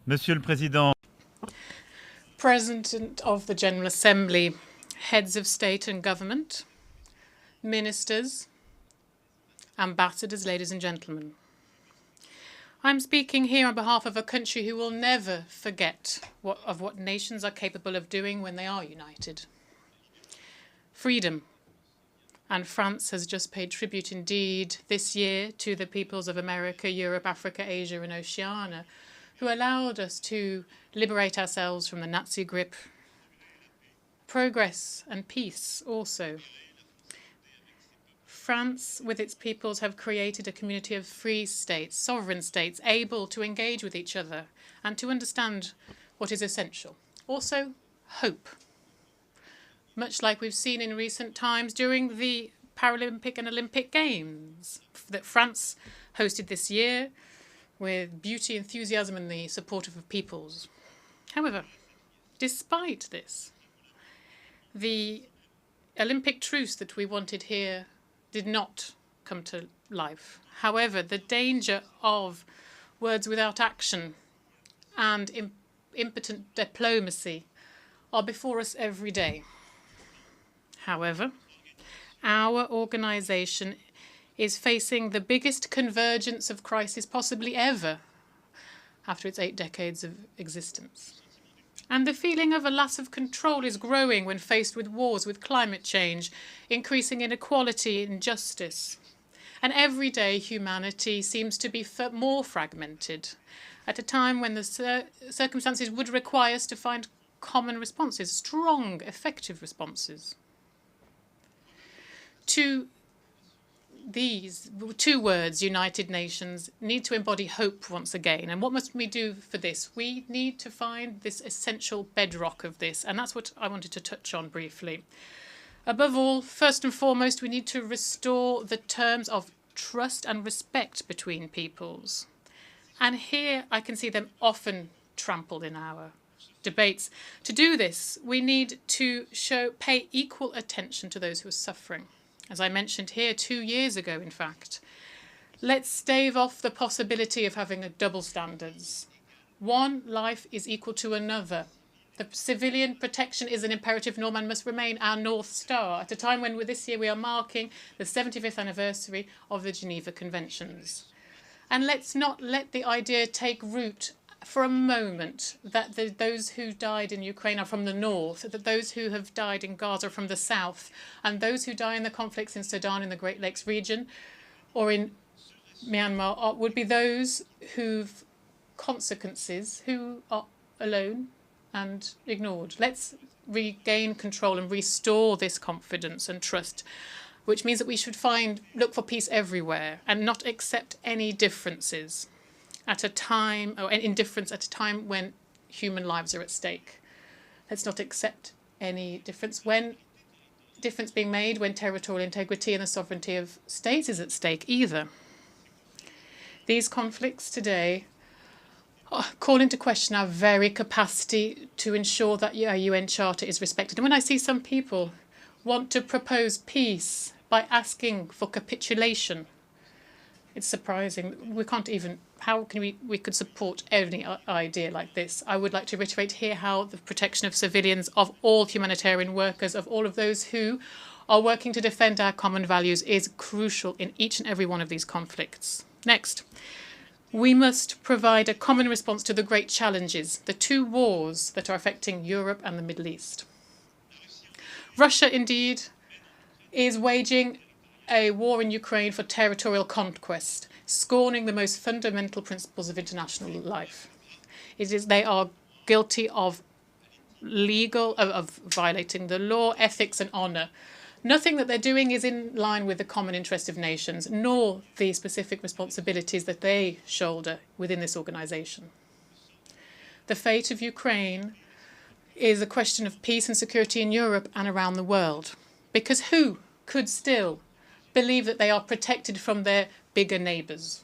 Monsieur le Président, President of the General Assembly, heads of state and government, ministers, ambassadors, ladies and gentlemen. I'm speaking here on behalf of a country who will never forget what nations are capable of doing when they are united. Freedom. And France has just paid tribute indeed this year to the peoples of America, Europe, Africa, Asia and Oceania, who allowed us to liberate ourselves from the Nazi grip. Progress and peace also. France, with its peoples, have created a community of free states, sovereign states, able to engage with each other and to understand what is essential. Also, hope. Much like we've seen in recent times during the Paralympic and Olympic Games that France hosted this year with beauty, enthusiasm and the support of the peoples. However, despite this, the Olympic truce that we wanted here did not come to life. However, the danger of words without action and impotent diplomacy are before us every day. However, our organisation is facing the biggest convergence of crisis possibly ever after its 8 decades of existence. And the feeling of a loss of control is growing when faced with wars, with climate change, increasing inequality, injustice. And every day humanity seems to be more fragmented at a time when the circumstances would require us to find common responses, strong, effective responses. To these 2 words, United Nations, need to embody hope once again. And what must we do for this? We need to find this essential bedrock of this, and that's what I wanted to touch on briefly. Above all, first and foremost, we need to restore the terms of trust and respect between peoples. And here I can see them often trampled in our debates. To do this, we need to pay equal attention to those who are suffering. As I mentioned here 2 years ago, in fact. Let's stave off the possibility of having double standards. One life is equal to another. The civilian protection is an imperative norm and must remain our North Star at a time when this year we are marking the 75th anniversary of the Geneva Conventions. And let's not let the idea take root for a moment that those who died in Ukraine are from the north, that those who have died in Gaza are from the south, and those who die in the conflicts in Sudan in the Great Lakes region or in Myanmar would be those who've consequences, who are alone and ignored. Let's regain control and restore this confidence and trust, which means that we should look for peace everywhere and not accept any differences at a time, or indifference at a time when human lives are at stake. Let's not accept any difference when difference being made when territorial integrity and the sovereignty of states is at stake either. These conflicts today call into question our very capacity to ensure that our UN Charter is respected. And when I see some people want to propose peace by asking for capitulation, it's surprising. We can't even, how can we could support any idea like this? I would like to reiterate here how the protection of civilians, of all humanitarian workers, of all of those who are working to defend our common values is crucial in each and every one of these conflicts. Next, we must provide a common response to the great challenges, the 2 wars that are affecting Europe and the Middle East. Russia, indeed, is waging a war in Ukraine for territorial conquest, scorning the most fundamental principles of international life. They are guilty of violating the law, ethics and honour. Nothing that they're doing is in line with the common interest of nations, nor the specific responsibilities that they shoulder within this organisation. The fate of Ukraine is a question of peace and security in Europe and around the world, because who could still believe that they are protected from their bigger neighbours,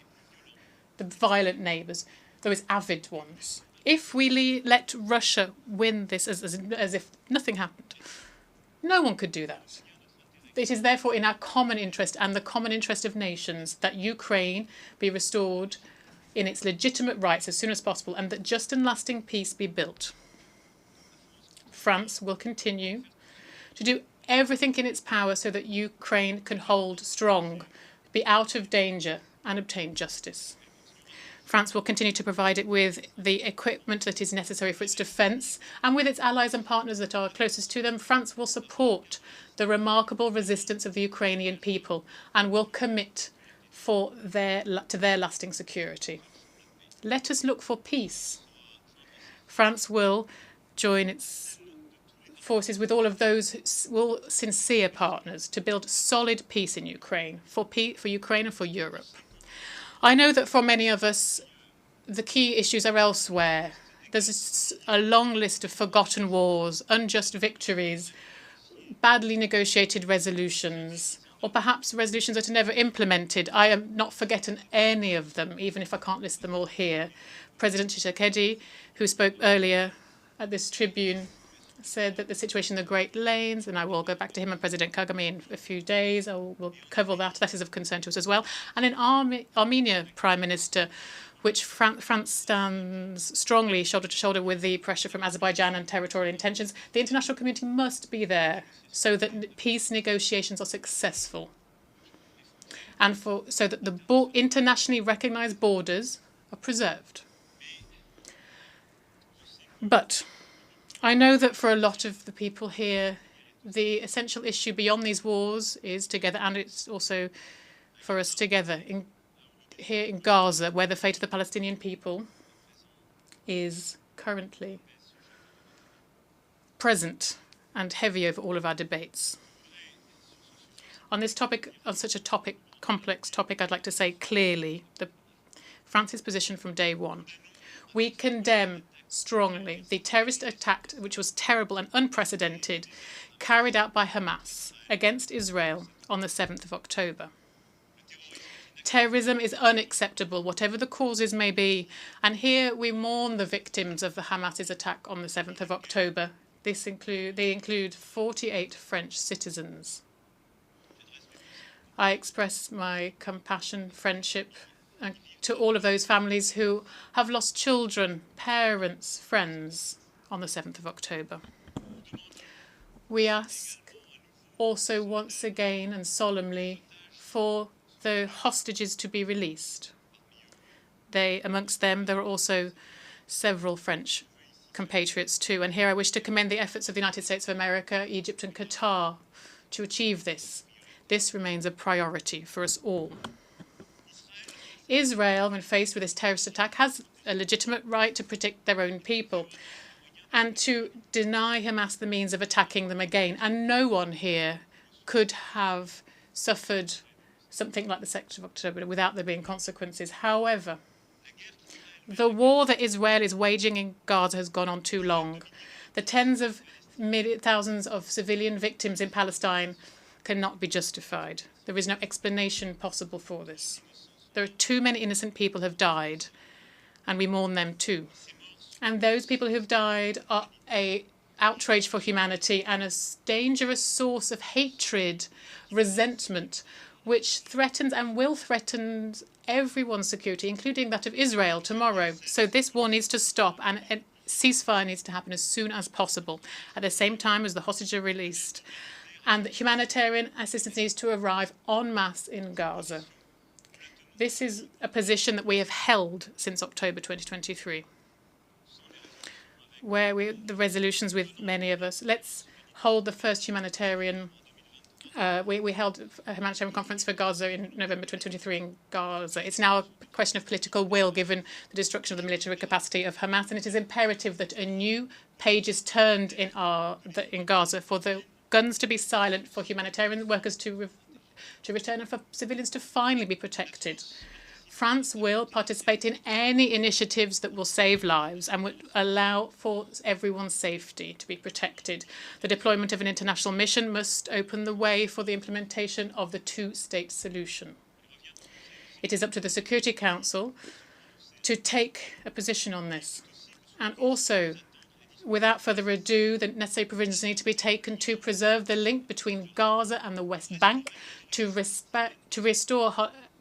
the violent neighbours, those avid ones? If we let Russia win this as if nothing happened, no one could do that. It is therefore in our common interest and the common interest of nations that Ukraine be restored in its legitimate rights as soon as possible, and that just and lasting peace be built. France will continue to do everything in its power so that Ukraine can hold strong, be out of danger, and obtain justice. France will continue to provide it with the equipment that is necessary for its defence, and with its allies and partners that are closest to them, France will support the remarkable resistance of the Ukrainian people and will commit to their lasting security. Let us look for peace. France will join its forces with all of those sincere partners to build solid peace in Ukraine, for Ukraine and for Europe. I know that for many of us, the key issues are elsewhere. There's a long list of forgotten wars, unjust victories, badly negotiated resolutions, or perhaps resolutions that are never implemented. I am not forgetting any of them, even if I can't list them all here. President Tshisekedi, who spoke earlier at this tribune, said that the situation in the Great Lanes, and I will go back to him and President Kagame in a few days, we'll cover that. That is of concern to us as well. And in Armenia, Prime Minister, which France stands strongly shoulder to shoulder with the pressure from Azerbaijan and territorial intentions, the international community must be there so that peace negotiations are successful, and so that the internationally recognized borders are preserved. But I know that for a lot of the people here, the essential issue beyond these wars is together, and it's also for us together here in Gaza, where the fate of the Palestinian people is currently present and heavy over all of our debates. On this topic, on such a complex topic, I'd like to say clearly France's position from day one. We condemn strongly the terrorist attack, which was terrible and unprecedented, carried out by Hamas against Israel on the 7th of October. Terrorism is unacceptable, whatever the causes may be, and here we mourn the victims of the Hamas's attack on the 7th of October. They include 48 French citizens. I express my compassion, friendship, to all of those families who have lost children, parents, friends on the 7th of October. We ask also once again and solemnly for the hostages to be released. Amongst them, there are also several French compatriots too. And here I wish to commend the efforts of the United States of America, Egypt and Qatar to achieve this. This remains a priority for us all. Israel, when faced with this terrorist attack, has a legitimate right to protect their own people and to deny Hamas the means of attacking them again. And no one here could have suffered something like the 2nd of October without there being consequences. However, the war that Israel is waging in Gaza has gone on too long. The tens of thousands of civilian victims in Palestine cannot be justified. There is no explanation possible for this. There are too many innocent people who have died, and we mourn them too. And those people who have died are an outrage for humanity and a dangerous source of hatred, resentment, which threatens and will threaten everyone's security, including that of Israel tomorrow. So this war needs to stop, and a ceasefire needs to happen as soon as possible, at the same time as the hostages are released. And humanitarian assistance needs to arrive en masse in Gaza. This is a position that we have held since October 2023, where the resolutions with many of us. Let's hold the first humanitarian. We held a humanitarian conference for Gaza in November 2023 in Gaza. It's now a question of political will, given the destruction of the military capacity of Hamas, and it is imperative that a new page is turned in Gaza for the guns to be silent, for humanitarian workers to return, and for civilians to finally be protected. France will participate in any initiatives that will save lives and would allow for everyone's safety to be protected. The deployment of an international mission must open the way for the implementation of the two-state solution. It is up to the Security Council to take a position on this. And also, without further ado, the necessary provisions need to be taken to preserve the link between Gaza and the West Bank, to restore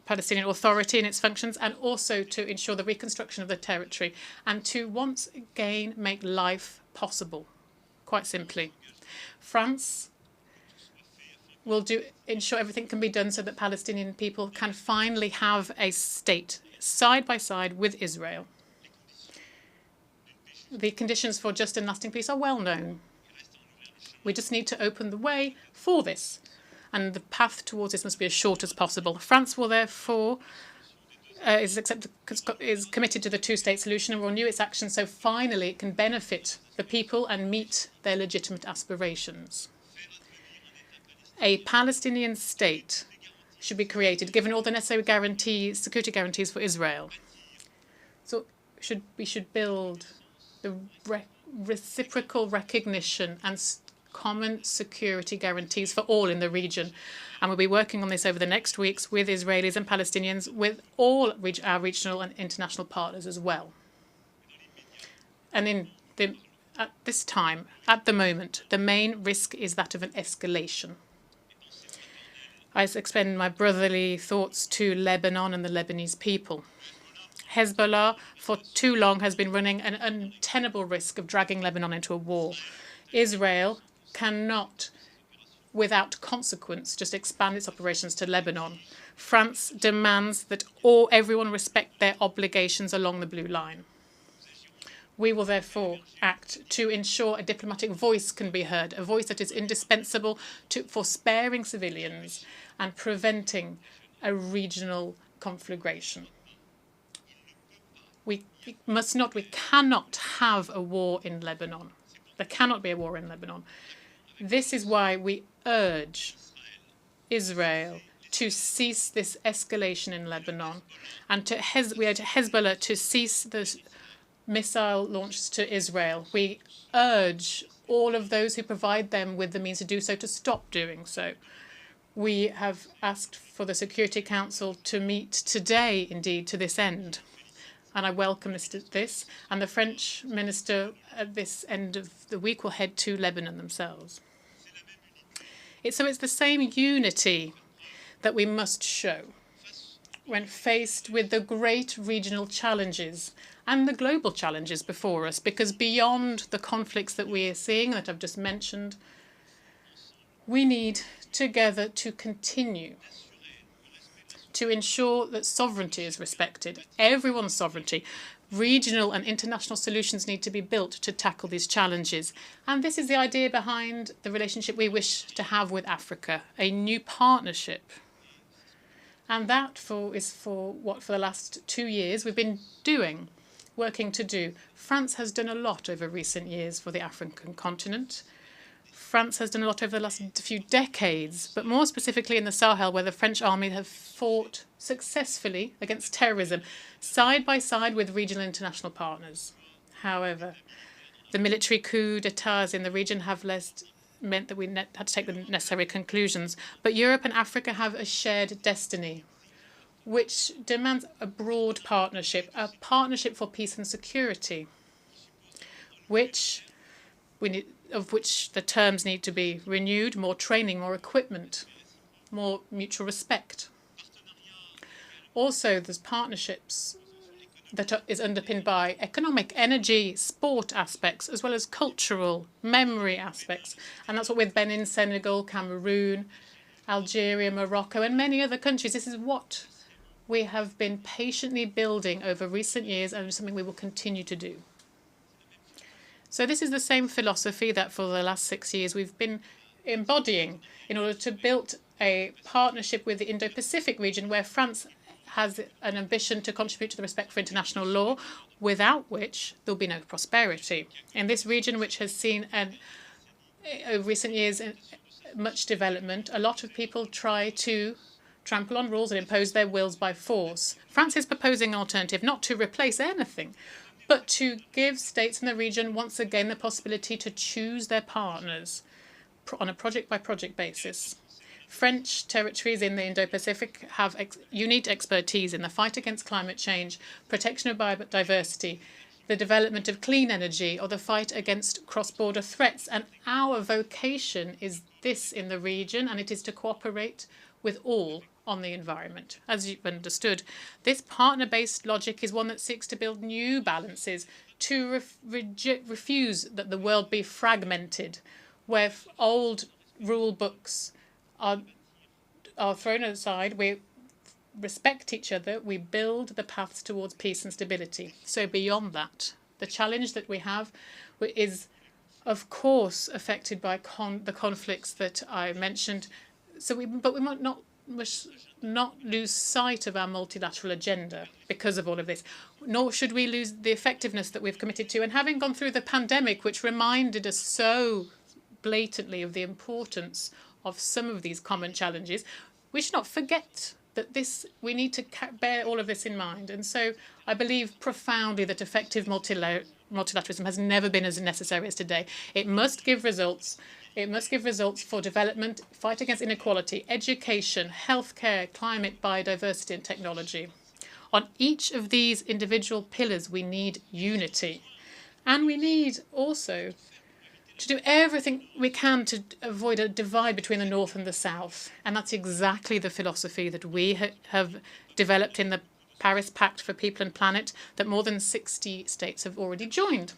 Palestinian Authority and its functions, and also to ensure the reconstruction of the territory and to once again make life possible, quite simply. France will ensure everything can be done so that Palestinian people can finally have a state side by side with Israel. The conditions for just and lasting peace are well known. We just need to open the way for this, and the path towards this must be as short as possible. France will therefore is committed to the two-state solution and will renew its action so finally it can benefit the people and meet their legitimate aspirations. A Palestinian state should be created, given all the necessary security guarantees for Israel. So we should build the reciprocal recognition and common security guarantees for all in the region. And we'll be working on this over the next weeks with Israelis and Palestinians, with all our regional and international partners as well. And at this time, at the moment, the main risk is that of an escalation. I extend my brotherly thoughts to Lebanon and the Lebanese people. Hezbollah, for too long, has been running an untenable risk of dragging Lebanon into a war. Israel cannot, without consequence, just expand its operations to Lebanon. France demands that everyone respect their obligations along the blue line. We will therefore act to ensure a diplomatic voice can be heard, a voice that is indispensable for sparing civilians and preventing a regional conflagration. We cannot have a war in Lebanon. There cannot be a war in Lebanon. This is why we urge Israel to cease this escalation in Lebanon, and we urge Hezbollah to cease the missile launches to Israel. We urge all of those who provide them with the means to do so to stop doing so. We have asked for the Security Council to meet today, indeed, to this end. And I welcome this. And the French minister at this end of the week will head to Lebanon themselves. It's the same unity that we must show when faced with the great regional challenges and the global challenges before us, because beyond the conflicts that we are seeing, that I've just mentioned, we need together to continue to ensure that sovereignty is respected, everyone's sovereignty. Regional and international solutions need to be built to tackle these challenges. And this is the idea behind the relationship we wish to have with Africa, a new partnership. And that is for what for the last 2 years we've been doing, working to do. France has done a lot over recent years for the African continent. France has done a lot over the last few decades, but more specifically in the Sahel, where the French army have fought successfully against terrorism, side by side with regional and international partners. However, the military coup d'etats in the region have meant that we had to take the necessary conclusions. But Europe and Africa have a shared destiny, which demands a broad partnership, a partnership for peace and security, of which the terms need to be renewed, more training, more equipment, more mutual respect. Also, there's partnerships that is underpinned by economic, energy, sport aspects, as well as cultural, memory aspects. And that's what with Benin, Senegal, Cameroon, Algeria, Morocco, and many other countries. This is what we have been patiently building over recent years, and something we will continue to do. So this is the same philosophy that for the last 6 years we've been embodying in order to build a partnership with the Indo-Pacific region, where France has an ambition to contribute to the respect for international law, without which there will be no prosperity. In this region, which has seen over recent years much development, a lot of people try to trample on rules and impose their wills by force. France is proposing an alternative, not to replace anything, but to give states in the region once again the possibility to choose their partners on a project-by-project basis. French territories in the Indo-Pacific have unique expertise in the fight against climate change, protection of biodiversity, the development of clean energy, or the fight against cross-border threats. And our vocation is this in the region, and it is to cooperate with all on the environment. As you've understood, this partner-based logic is one that seeks to build new balances to refuse that the world be fragmented, where old rule books are thrown aside. We respect each other. We build the paths towards peace and stability. So beyond that, the challenge that we have is, of course, affected by the conflicts that I mentioned. But we must not lose sight of our multilateral agenda because of all of this, nor should we lose the effectiveness that we've committed to. And having gone through the pandemic, which reminded us so blatantly of the importance of some of these common challenges, we should not forget that we need to bear all of this in mind. And so I believe profoundly that effective multilateralism has never been as necessary as today. It must give results. It must give results for development, fight against inequality, education, healthcare, climate, biodiversity, and technology. On each of these individual pillars, we need unity. And we need also to do everything we can to avoid a divide between the North and the South. And that's exactly the philosophy that we have developed in the Paris Pact for People and Planet that more than 60 states have already joined.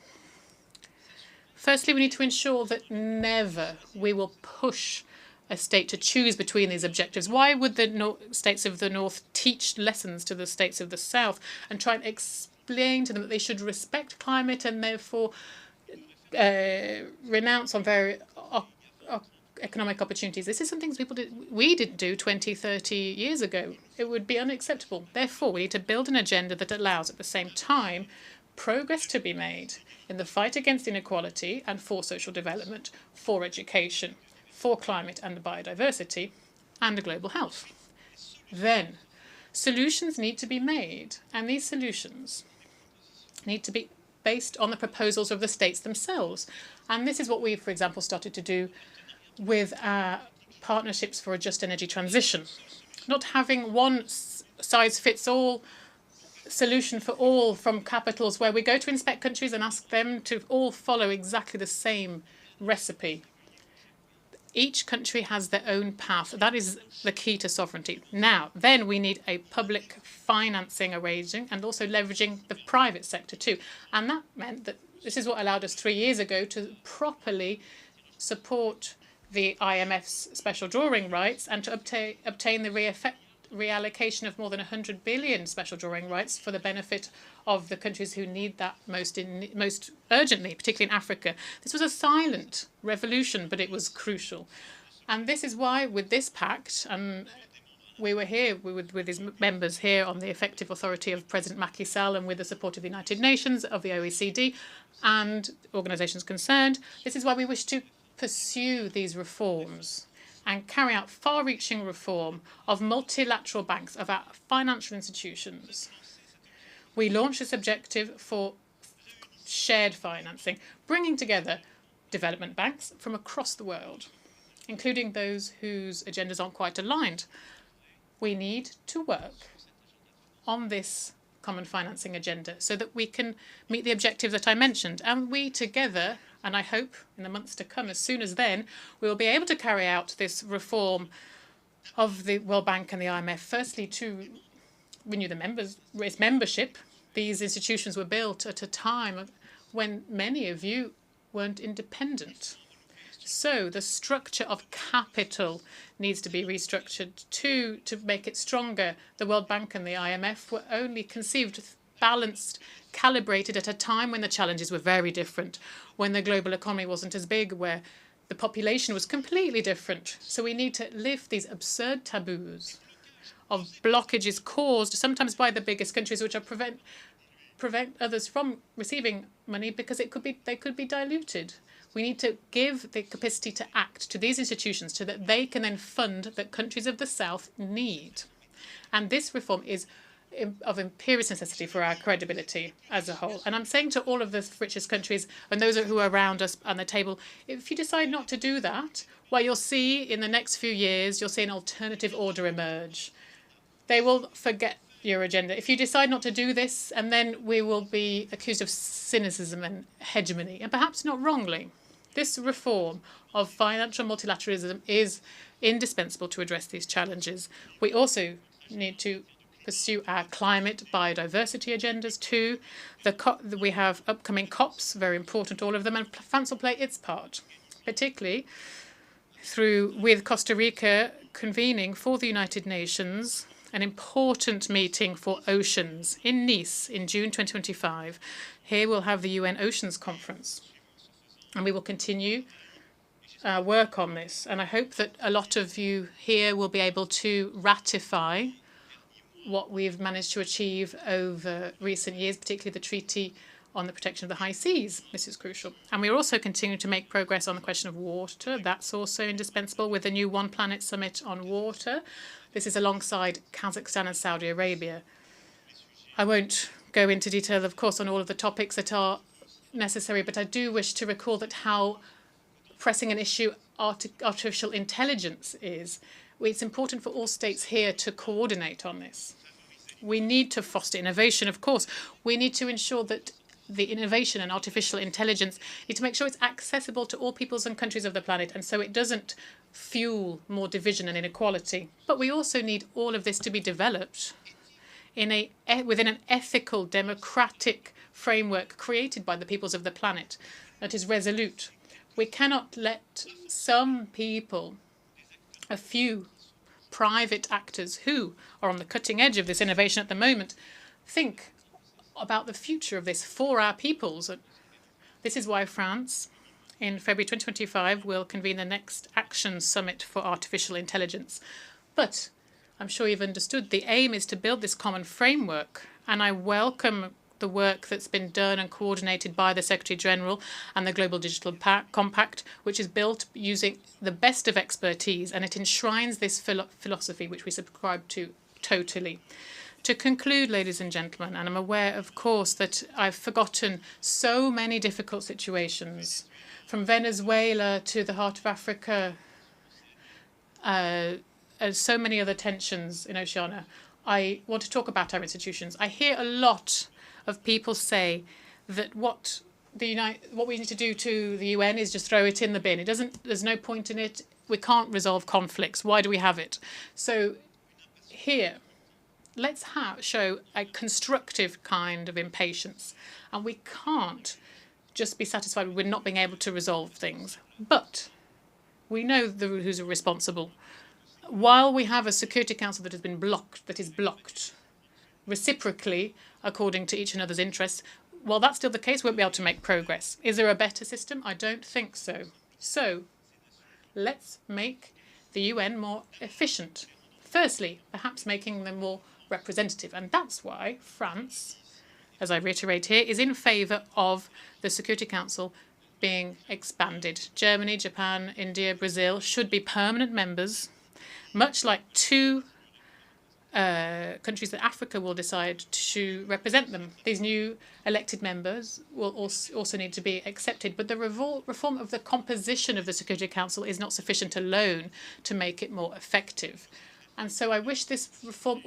Firstly, we need to ensure that never we will push a state to choose between these objectives. Why would the states of the North teach lessons to the states of the South and try and explain to them that they should respect climate and therefore renounce on very economic opportunities? This is something we didn't do 20, 30 years ago. It would be unacceptable. Therefore, we need to build an agenda that allows, at the same time, progress to be made in the fight against inequality and for social development, for education, for climate and biodiversity, and global health. Then, solutions need to be made, and these solutions need to be based on the proposals of the states themselves. And this is what we, for example, started to do with our partnerships for a just energy transition. Not having one size-fits-all solution for all from capitals where we go to inspect countries and ask them to all follow exactly the same recipe. Each country has their own path. That is the key to sovereignty. Now, then we need a public financing arrangement and also leveraging the private sector too. And that meant that this is what allowed us 3 years ago to properly support the IMF's special drawing rights and to obtain the reallocation of more than 100 billion special drawing rights for the benefit of the countries who need that most urgently, particularly in Africa. This was a silent revolution, but it was crucial. And this is why, with this pact, we were here with his members here on the effective authority of President Macky Sall and with the support of the United Nations, of the OECD, and organisations concerned. This is why we wish to pursue these reforms and carry out far-reaching reform of multilateral banks, of our financial institutions. We launched this objective for shared financing, bringing together development banks from across the world, including those whose agendas aren't quite aligned. We need to work on this common financing agenda so that we can meet the objective that I mentioned. And we together, and I hope in the months to come, as soon as then, we will be able to carry out this reform of the World Bank and the IMF, firstly to renew its membership. These institutions were built at a time when many of you weren't independent. So the structure of capital needs to be restructured to make it stronger. The World Bank and the IMF were only conceived, balanced, calibrated at a time when the challenges were very different, when the global economy wasn't as big, where the population was completely different. So we need to lift these absurd taboos of blockages caused sometimes by the biggest countries, which are prevent others from receiving money because they could be diluted. We need to give the capacity to act to these institutions so that they can then fund that countries of the South need. And this reform is of imperious necessity for our credibility as a whole. And I'm saying to all of the richest countries and those who are around us on the table, if you decide not to do that, well, you'll see in the next few years, you'll see an alternative order emerge. They will forget your agenda. If you decide not to do this, and then we will be accused of cynicism and hegemony, and perhaps not wrongly. This reform of financial multilateralism is indispensable to address these challenges. We also need to pursue our climate biodiversity agendas too. We have upcoming COPs, very important, all of them, and France will play its part, particularly with Costa Rica convening for the United Nations an important meeting for oceans in Nice in June 2025. Here we'll have the UN Oceans Conference, and we will continue work on this. And I hope that a lot of you here will be able to ratify what we've managed to achieve over recent years, particularly the Treaty on the Protection of the High Seas. This is crucial. And we're also continuing to make progress on the question of water. That's also indispensable with the new One Planet Summit on water. This is alongside Kazakhstan and Saudi Arabia. I won't go into detail, of course, on all of the topics that are necessary, but I do wish to recall that how pressing an issue artificial intelligence is. It's important for all states here to coordinate on this. We need to foster innovation, of course. We need to ensure that the innovation and artificial intelligence need to make sure it's accessible to all peoples and countries of the planet, and so it doesn't fuel more division and inequality. But we also need all of this to be developed within an ethical, democratic framework created by the peoples of the planet that is resolute. We cannot let some people, a few private actors who are on the cutting edge of this innovation at the moment, think about the future of this for our peoples. This is why France, in February 2025, will convene the next Action Summit for Artificial Intelligence. But I'm sure you've understood the aim is to build this common framework, and I welcome the work that's been done and coordinated by the Secretary General and the Global Digital Compact, which is built using the best of expertise, and it enshrines this philosophy, which we subscribe to totally. To conclude, ladies and gentlemen, and I'm aware, of course, that I've forgotten so many difficult situations, from Venezuela to the heart of Africa, and so many other tensions in Oceania. I want to talk about our institutions. I hear a lot of people say that what we need to do to the UN is just throw it in the bin. There's no point in it. We can't resolve conflicts. Why do we have it? So here, let's show a constructive kind of impatience. And we can't just be satisfied with not being able to resolve things. But we know who's responsible. While we have a Security Council that is blocked reciprocally according to each another's interests, while that's still the case, we won't be able to make progress. Is there a better system? I don't think so. So let's make the UN more efficient. Firstly, perhaps making them more representative. And that's why France, as I reiterate here, is in favour of the Security Council being expanded. Germany, Japan, India, Brazil should be permanent members, much like two countries that Africa will decide to represent them. These new elected members will also need to be accepted. But the reform of the composition of the Security Council is not sufficient alone to make it more effective. And so I wish this reform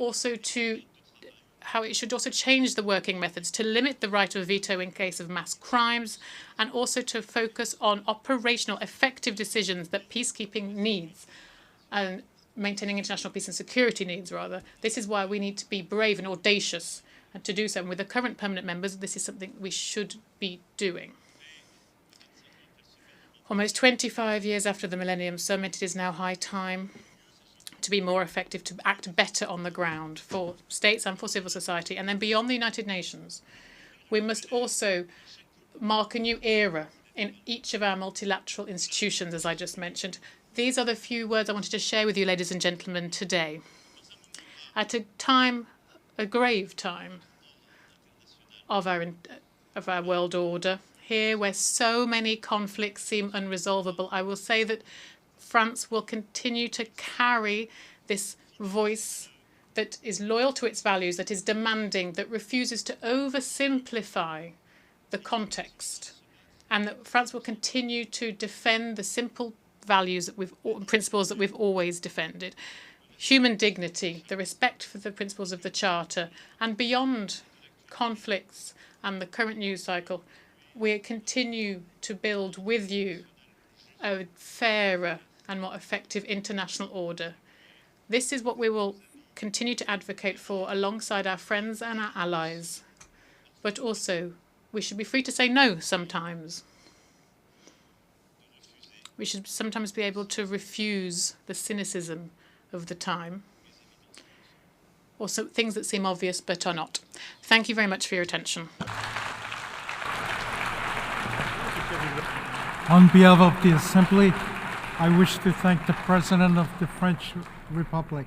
how it should also change the working methods to limit the right of veto in case of mass crimes, and also to focus on operational effective decisions that peacekeeping needs and maintaining international peace and security needs, rather. This is why we need to be brave and audacious and to do so. And with the current permanent members, this is something we should be doing. Almost 25 years after the Millennium Summit, it is now high time to be more effective, to act better on the ground for states and for civil society. And then beyond the United Nations, we must also mark a new era in each of our multilateral institutions, as I just mentioned. These are the few words I wanted to share with you, ladies and gentlemen, today. At a grave time of our world order, here where so many conflicts seem unresolvable, I will say that France will continue to carry this voice that is loyal to its values, that is demanding, that refuses to oversimplify the context, and that France will continue to defend the simple values principles that we've always defended. Human dignity, the respect for the principles of the Charter, and beyond conflicts and the current news cycle, we continue to build with you a fairer and more effective international order. This is what we will continue to advocate for alongside our friends and our allies. But also, we should be free to say no sometimes. We should sometimes be able to refuse the cynicism of the time, or some things that seem obvious but are not. Thank you very much for your attention. On behalf of the Assembly, I wish to thank the President of the French Republic.